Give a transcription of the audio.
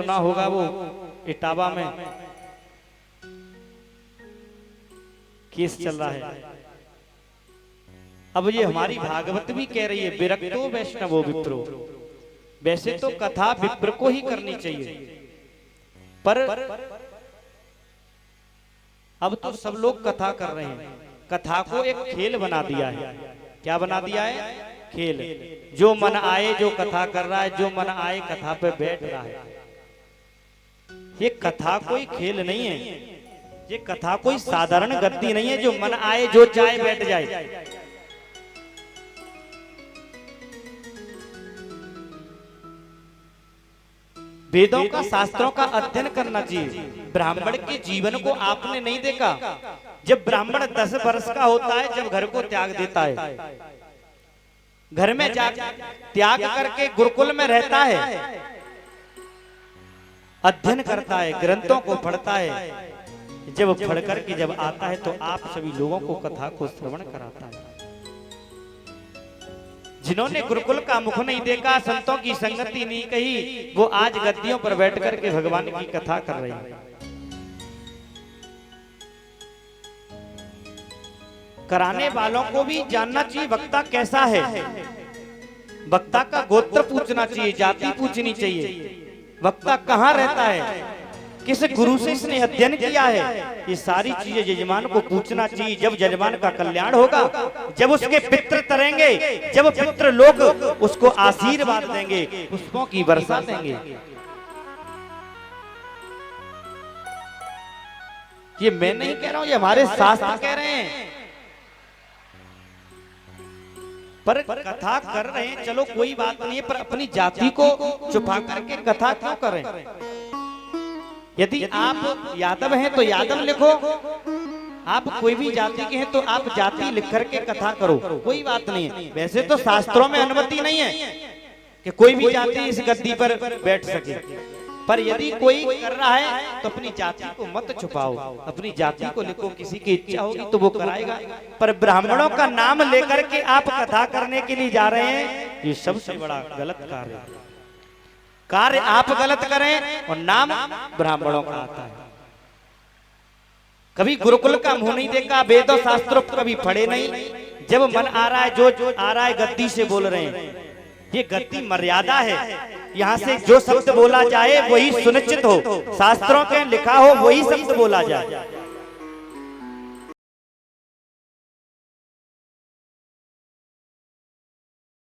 सुना होगा वो इटावा में केस चल रहा है। अब ये हमारी भागवत भी कह रही है विरक्तो वैष्णवो विप्रो। वैसे तो कथा विप्र को ही करनी चाहिए, पर अब तो सब लोग कथा कर रहे हैं। कथा को एक खेल बना दिया है। क्या बना दिया है? खेल। जो मन आए जो कथा कर रहा है, जो मन आए कथा पे बैठ रहा है। ये कथा कोई खेल नहीं है, ये कथा कोई साधारण गद्दी नहीं है जो मन आए जो चाहे बैठ जाए। वेदों का शास्त्रों का अध्ययन करना चाहिए। ब्राह्मण के जीवन को आपने नहीं देखा? जब ब्राह्मण 10 वर्ष का होता है, जब घर को त्याग देता है, घर में जा त्याग करके गुरुकुल में रहता है, अध्ययन करता है, ग्रंथों को पढ़ता है। जब पढ़ करके जब आता है तो आप सभी लोगों को कथा को श्रवण कराता है। जिन्होंने गुरुकुल का मुख नहीं देखा, संतों की संगति नहीं कही, वो आज गद्दियों पर बैठ करके भगवान की कथा कर रहे हैं। कराने वालों को भी जानना चाहिए वक्ता कैसा है। वक्ता का गोत्र पूछना चाहिए, जाति पूछनी चाहिए, वक्ता कहाँ रहता है, किस गुरु से इसने अध्ययन किया है। ये सारी चीजें यजमान को पूछना चाहिए। जब यजमान का कल्याण होगा, जब उसके पितृ तरेंगे, जब पितृ लोग उसको आशीर्वाद देंगे, पुष्पों की वर्षा देंगे। ये मैं नहीं कह रहा हूं, ये हमारे शास्त्र कह रहे हैं। पर कथा कर रहे हैं, चलो कोई बात नहीं है, पर अपनी जाति को छुपा करके कथा क्यों करें? यदि आप यादव हैं तो यादव लिखो, आप कोई भी जाति के हैं तो आप जाति लिख करके कथा करो, कोई बात नहीं है। वैसे तो शास्त्रों में अनुमति नहीं है कि कोई भी जाति इस गद्दी पर बैठ सके, पर यदि कोई कर रहा है तो अपनी जाति को मत छुपाओ, अपनी जाति को लिखो। किसी की इच्छा होगी तो वो कराएगा, पर ब्राह्मणों का नाम लेकर के आप कथा करने के लिए जा रहे हैं, ये सबसे बड़ा गलत कार्य है। कार्य आप गलत करें और नाम ब्राह्मणों का आता है। कभी गुरुकुल का मुंह नहीं देखा, वेदों शास्त्रों कभी पढ़े नहीं। जब मन आ रहा है जो आ रहा है गद्दी से बोल रहे हैं। ये गद्दी मर्यादा है, यहाँ से जो शब्द बोला जाए वही सुनिश्चित हो, शास्त्रों के लिखा हो वही शब्द बोला जाए।